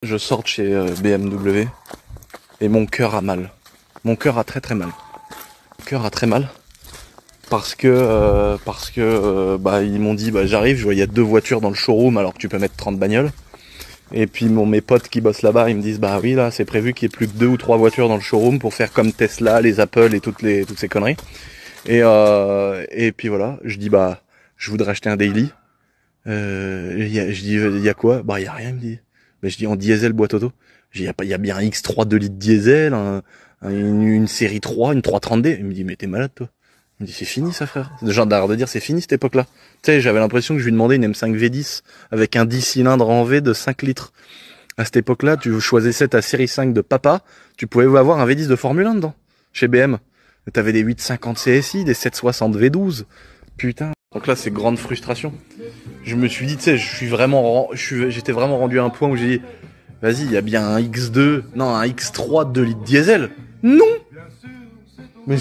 Je sors de chez BMW et mon cœur a mal. Mon cœur a très mal. Mon cœur a très mal parce que bah ils m'ont dit bah j'arrive, je vois il y a 2 voitures dans le showroom alors que tu peux mettre 30 bagnoles. Et puis mes potes qui bossent là-bas, ils me disent bah oui là c'est prévu qu'il y ait plus que 2 ou 3 voitures dans le showroom pour faire comme Tesla, les Apple et toutes ces conneries. Et puis voilà, je dis bah je voudrais acheter un daily. Je dis il y a quoi? Bah il y a rien, il me dit. Ben, je dis en diesel boîte auto. Il y a bien un X3 2 litres diesel, une série 3, une 330D. Il me dit mais t'es malade toi. Il me dit c'est fini ça frère. C'est genre d'art de dire c'est fini cette époque-là. Tu sais, j'avais l'impression que je lui demandais une M5 V10 avec un 10 cylindres en V de 5 litres. À cette époque-là, tu choisissais ta série 5 de papa, tu pouvais avoir un V10 de Formule 1 dedans, chez BM. T'avais des 850 CSI, des 760 V12. Putain. Donc là, c'est grande frustration. Je me suis dit, tu sais, j'étais vraiment rendu à un point où j'ai dit, vas-y, il y a bien un X2, non, un X3 2 litres diesel. Non! Mais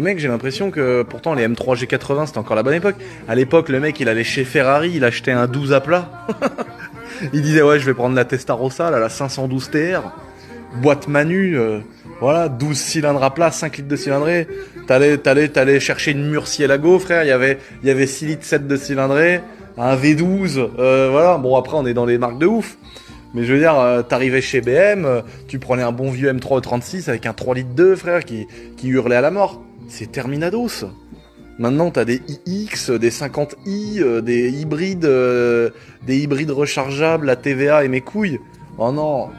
mec, j'ai l'impression que, pourtant, les M3 G80, c'était encore la bonne époque. À l'époque, le mec, il allait chez Ferrari, il achetait un 12 à plat. Il disait, ouais, je vais prendre la Testarossa, là, la 512 TR. Boîte Manu, voilà, 12 cylindres à plat, 5 litres de cylindrée. T'allais chercher une Murcielago, frère. Il y avait 6 litres 7 de cylindrée, un V12, voilà. Bon, après, on est dans les marques de ouf. Mais je veux dire, t'arrivais chez BM, tu prenais un bon vieux M3 36 avec un 3 litres 2, frère, qui hurlait à la mort. C'est terminados. Maintenant, t'as des iX, des 50i, des hybrides rechargeables à TVA et mes couilles. Oh non.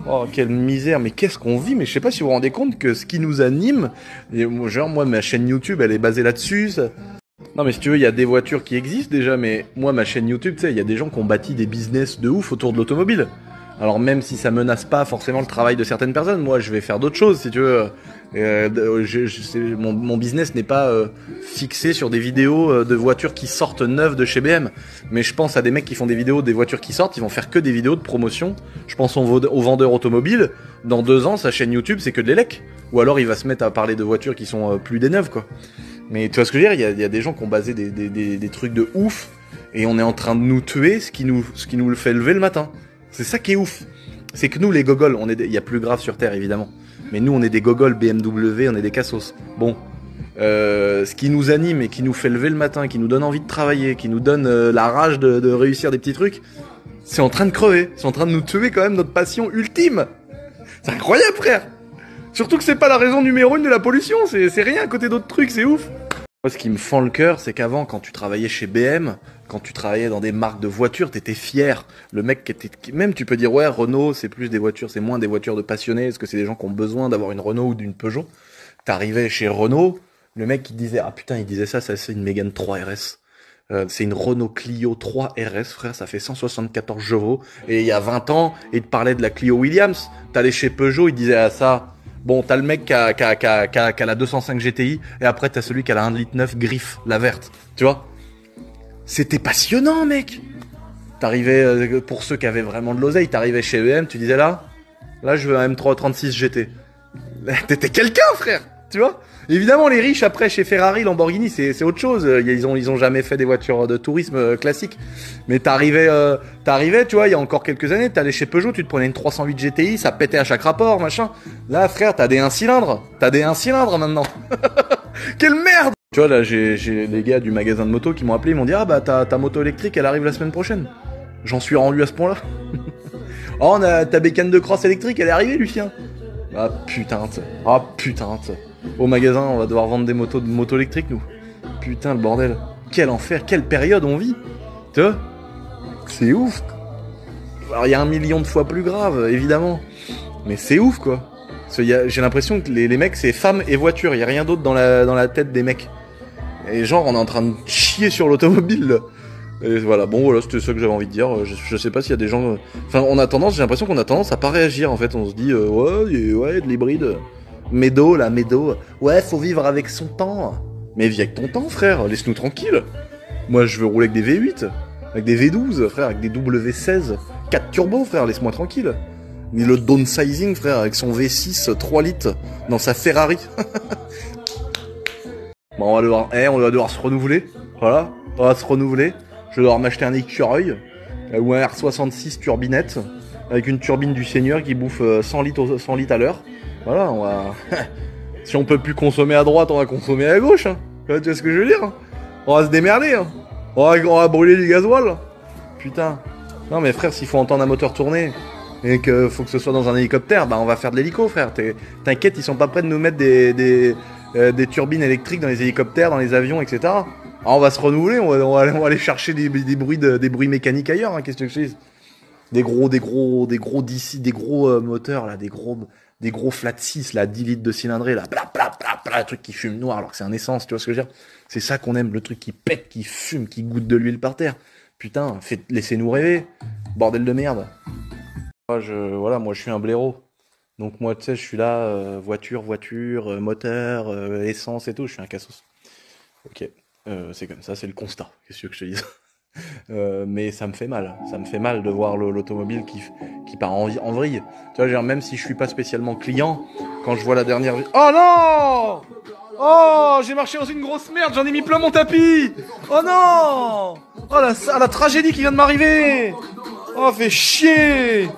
Oh, quelle misère, mais qu'est-ce qu'on vit? Mais je sais pas si vous vous rendez compte que ce qui nous anime, genre moi ma chaîne YouTube elle est basée là-dessus. Non mais si tu veux, il y a des voitures qui existent déjà, mais moi ma chaîne YouTube, tu sais, il y a des gens qui ont bâti des business de ouf autour de l'automobile. Alors même si ça menace pas forcément le travail de certaines personnes, moi je vais faire d'autres choses si tu veux. Mon business n'est pas fixé sur des vidéos de voitures qui sortent neuves de chez BM. Mais je pense à des mecs qui font des vidéos des voitures qui sortent, ils vont faire que des vidéos de promotion. Je pense aux vendeurs automobiles. Dans 2 ans, sa chaîne YouTube, c'est que de l'élec. Ou alors il va se mettre à parler de voitures qui sont plus des neuves, quoi. Mais tu vois ce que je veux dire, il y a des gens qui ont basé des trucs de ouf, et on est en train de nous tuer ce qui nous le fait lever le matin. C'est ça qui est ouf. C'est que nous, les gogoles, il y a plus grave sur Terre, évidemment. Mais nous, on est des gogoles BMW, on est des cassos. Bon. Ce qui nous anime et qui nous fait lever le matin, qui nous donne envie de travailler, qui nous donne la rage de réussir des petits trucs, c'est en train de crever. C'est en train de nous tuer quand même notre passion ultime. C'est incroyable, frère. Surtout que c'est pas la raison numéro 1 de la pollution. C'est rien à côté d'autres trucs, c'est ouf. Moi, ce qui me fend le cœur, c'est qu'avant, quand tu travaillais chez BM, quand tu travaillais dans des marques de voitures, t'étais fier. Le mec même tu peux dire, ouais, Renault, c'est plus des voitures, c'est moins des voitures de passionnés, parce que c'est des gens qui ont besoin d'avoir une Renault ou d'une Peugeot. T'arrivais chez Renault, le mec qui disait, ah putain, il disait ça c'est une Mégane 3 RS. C'est une Renault Clio 3 RS, frère, ça fait 174 chevaux. Et il y a 20 ans, il te parlait de la Clio Williams. T'allais chez Peugeot, il disait, ah ça... Bon, t'as le mec qui a la 205 GTI, et après t'as celui qui a la 1,9 litre Griffe, la verte. Tu vois? C'était passionnant, mec! T'arrivais, pour ceux qui avaient vraiment de l'oseille, t'arrivais chez EM, tu disais là je veux un M3 36 GT. T'étais quelqu'un, frère! Tu vois? Évidemment, les riches, après, chez Ferrari, Lamborghini, c'est autre chose. Ils ont jamais fait des voitures de tourisme classiques. Mais t'arrivais, tu vois, il y a encore quelques années, t'allais chez Peugeot, tu te prenais une 308 GTI, ça pétait à chaque rapport, machin. Là, frère, t'as des 1 cylindre. T'as des 1 cylindre maintenant. Quelle merde! Tu vois, là, j'ai les gars du magasin de moto qui m'ont appelé, ils m'ont dit, ah bah, ta moto électrique, elle arrive la semaine prochaine. J'en suis rendu à ce point-là. Oh, ta bécane de cross électrique, elle est arrivée, Lucien. Ah putain, au magasin, on va devoir vendre des motos électriques, nous. Putain, le bordel. Quel enfer, quelle période on vit. Tu vois? C'est ouf. Alors, il y a 1 million de fois plus grave, évidemment. Mais c'est ouf, quoi. J'ai l'impression que les mecs, c'est femmes et voitures. Il y a rien d'autre dans la tête des mecs. Et genre, on est en train de chier sur l'automobile, là. Et voilà, bon, voilà, c'était ça que j'avais envie de dire. Je sais pas s'il y a des gens... Enfin, j'ai l'impression qu'on a tendance à pas réagir, en fait. On se dit, ouais, de l'hybride... Médo, ouais, faut vivre avec son temps. Mais vis avec ton temps, frère, laisse-nous tranquille. Moi, je veux rouler avec des V8, avec des V12, frère, avec des W16, 4 turbos, frère, laisse-moi tranquille. Mais le downsizing, frère, avec son V6 3 litres dans sa Ferrari. Bon, on va devoir se renouveler. Voilà, on va se renouveler. Je vais devoir m'acheter un écureuil ou un R66 turbinette. avec une turbine du Seigneur qui bouffe 100 litres à l'heure. Voilà, on va... si on peut plus consommer à droite, on va consommer à gauche. Hein. Tu vois ce que je veux dire? On va se démerder. Hein. On va brûler du gasoil. Putain. Non mais frère, s'il faut entendre un moteur tourner et qu'il faut que ce soit dans un hélicoptère, bah on va faire de l'hélico, frère. T'inquiète, ils sont pas prêts de nous mettre des turbines électriques dans les hélicoptères, dans les avions, etc. Alors on va se renouveler, on va aller chercher des bruits mécaniques ailleurs. Hein, qu'est-ce que je dis? Des gros moteurs là, des gros flat 6 là, 10 litres de cylindrée là, le truc qui fume noir alors que c'est un essence, tu vois ce que je veux dire? C'est ça qu'on aime, le truc qui pète, qui fume, qui goûte de l'huile par terre. Putain, laissez-nous rêver, bordel de merde. Moi je suis un blaireau. Donc moi tu sais, je suis là, voiture, moteur, essence et tout, je suis un cassos. Ok, c'est comme ça, c'est le constat, qu'est-ce que je te dise? Mais ça me fait mal de voir l'automobile qui part en vrille. Tu vois, genre, même si je suis pas spécialement client, quand je vois la dernière... Oh non! Oh, j'ai marché dans une grosse merde, j'en ai mis plein mon tapis! Oh non! Oh la tragédie qui vient de m'arriver! Oh, fait chier!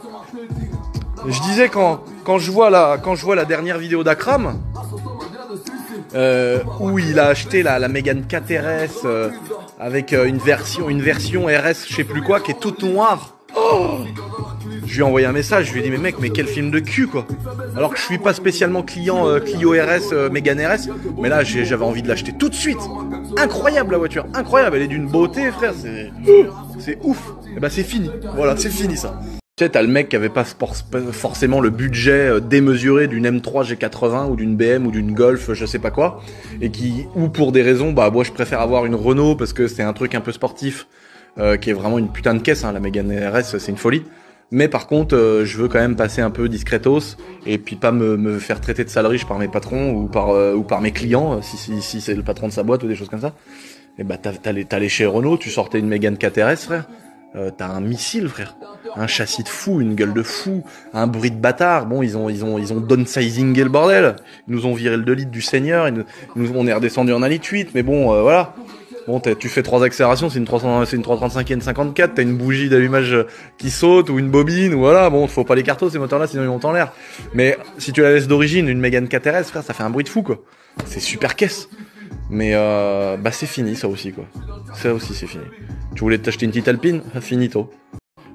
Je disais quand je vois la dernière vidéo d'Akram, où il a acheté la Mégane 4 RS avec une version RS je sais plus quoi qui est toute noire. Oh, je lui ai envoyé un message, je lui ai dit mais mec, mais quel film de cul quoi. Alors que je suis pas spécialement client Clio RS, Mégane RS, mais là j'avais envie de l'acheter tout de suite. Incroyable la voiture, incroyable, elle est d'une beauté frère, c'est ouf. Et bah c'est fini, voilà, c'est fini ça. Tu sais, t'as le mec qui avait pas forcément le budget démesuré d'une M3 G80 ou d'une BM ou d'une Golf, je sais pas quoi, et ou pour des raisons, bah moi je préfère avoir une Renault parce que c'est un truc un peu sportif, qui est vraiment une putain de caisse, hein, la Mégane RS, c'est une folie. Mais par contre, je veux quand même passer un peu discretos et puis pas me faire traiter de sale riche par mes patrons ou par mes clients, si c'est le patron de sa boîte ou des choses comme ça. Et bah t'allais chez Renault, tu sortais une Mégane 4 RS, frère. T'as un missile, frère. Un châssis de fou, une gueule de fou, un bruit de bâtard. Bon, ils ont downsizingé le bordel. Ils nous ont viré le 2 litres du Seigneur. On est redescendu en 1 litre 8. Mais bon, voilà. Bon, tu fais 3 accélérations, c'est une 335 et une 54. T'as une bougie d'allumage qui saute ou une bobine. Ou voilà. Bon, faut pas les cartos ces moteurs-là, sinon ils montent en l'air. Mais si tu la laisses d'origine, une Mégane 4 RS, frère, ça fait un bruit de fou, quoi. C'est super caisse. Mais bah c'est fini, ça aussi, quoi. Ça aussi, c'est fini. Tu voulais t'acheter une petite Alpine? Finito.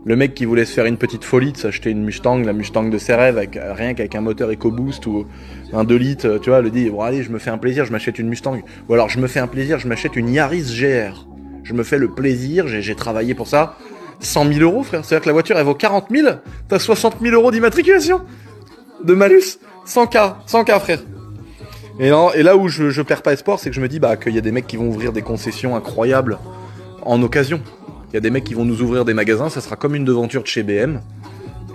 Le mec qui voulait se faire une petite folie de s'acheter une Mustang, la Mustang de ses rêves, rien qu'avec un moteur EcoBoost ou un 2 litres, tu vois, le dit, bon allez, je me fais un plaisir, je m'achète une Mustang. Ou alors je me fais un plaisir, je m'achète une Yaris GR. Je me fais le plaisir, j'ai travaillé pour ça. 100 000 euros, frère. C'est-à-dire que la voiture, elle vaut 40 000, t'as 60 000 euros d'immatriculation. De malus. 100K, frère. Et là où je perds pas espoir, c'est que je me dis bah qu'il y a des mecs qui vont ouvrir des concessions incroyables en occasion. Il y a des mecs qui vont nous ouvrir des magasins, ça sera comme une devanture de chez BM.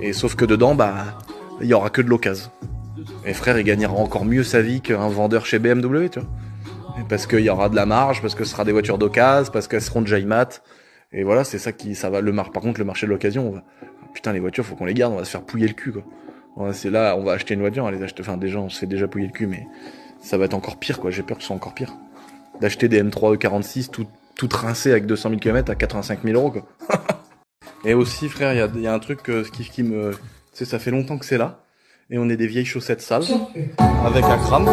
Et sauf que dedans, bah, il y aura que de l'occasion. Et frère, il gagnera encore mieux sa vie qu'un vendeur chez BMW, tu vois. Et parce qu'il y aura de la marge, parce que ce sera des voitures d'occasion, parce qu'elles seront déjà mat. Et voilà, c'est ça ça va par contre, le marché de l'occasion, putain, les voitures, faut qu'on les garde, on va se faire pouiller le cul, quoi. C'est là, on va acheter une voiture, on va les acheter, enfin, déjà, on se fait déjà pouiller le cul, mais ça va être encore pire, quoi. J'ai peur que ce soit encore pire. D'acheter des M3 E46 tout rincé avec 200 000 km à 85 000 euros, quoi. Et aussi, frère, il y a un truc qui me... Tu sais, ça fait longtemps que c'est là. Et on est des vieilles chaussettes sales. Avec Akram.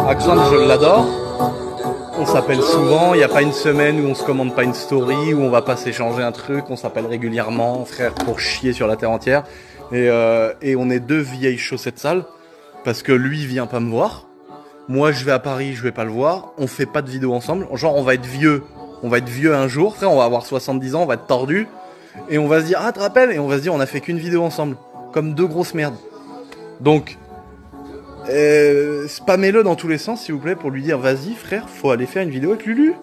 Akram, je l'adore. On s'appelle souvent. Il n'y a pas une semaine où on se commande pas une story, où on va pas s'échanger un truc. On s'appelle régulièrement, frère, pour chier sur la terre entière. Et on est 2 vieilles chaussettes sales. Parce que lui, il vient pas me voir. Moi, je vais à Paris, je vais pas le voir. On fait pas de vidéo ensemble. Genre, on va être vieux. On va être vieux un jour, frère, on va avoir 70 ans, on va être tordu. Et on va se dire, ah, tu te rappelles? Et on va se dire, on a fait qu'une vidéo ensemble. Comme 2 grosses merdes. Donc, spammez-le dans tous les sens, s'il vous plaît, pour lui dire, vas-y, frère, faut aller faire une vidéo avec Lulu.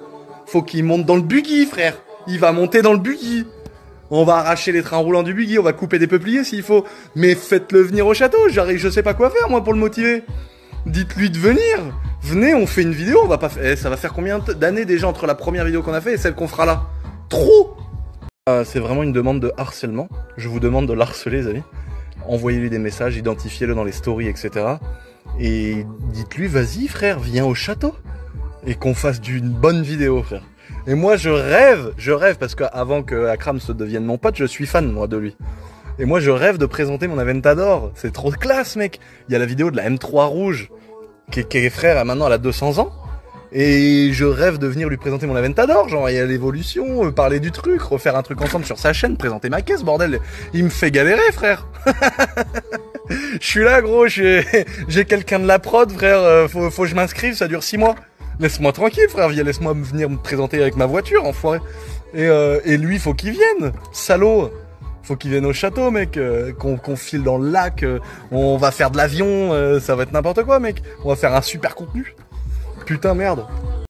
Faut qu'il monte dans le buggy, frère. Il va monter dans le buggy. On va arracher les trains roulants du buggy, on va couper des peupliers s'il faut. Mais faites-le venir au château, je sais pas quoi faire, moi, pour le motiver. Dites-lui de venir. Venez, on fait une vidéo, on va pas ça va faire combien d'années déjà entre la première vidéo qu'on a fait et celle qu'on fera là? Trop. C'est vraiment une demande de harcèlement. Je vous demande de l'harceler, les amis. Envoyez-lui des messages, identifiez-le dans les stories, etc. Et dites-lui, vas-y frère, viens au château. Et qu'on fasse d'une bonne vidéo, frère. Et moi je rêve, parce qu'avant que Akram se devienne mon pote, je suis fan, moi, de lui. Et moi, je rêve de présenter mon Aventador. C'est trop de classe, mec. Il y a la vidéo de la M3 rouge, qui est frère, maintenant, elle a 200 ans. Et je rêve de venir lui présenter mon Aventador. Genre, il y a l'évolution, parler du truc, refaire un truc ensemble sur sa chaîne, présenter ma caisse, bordel. Il me fait galérer, frère. Je suis là, gros, j'ai quelqu'un de la prod, frère. Faut que je m'inscrive, ça dure 6 mois. Laisse-moi tranquille, frère. Laisse-moi venir me présenter avec ma voiture, enfoiré. Et lui, faut qu'il vienne, salaud. Faut qu'il vienne au château, mec, qu'on file dans le lac, on va faire de l'avion, ça va être n'importe quoi, mec. On va faire un super contenu. Putain, merde.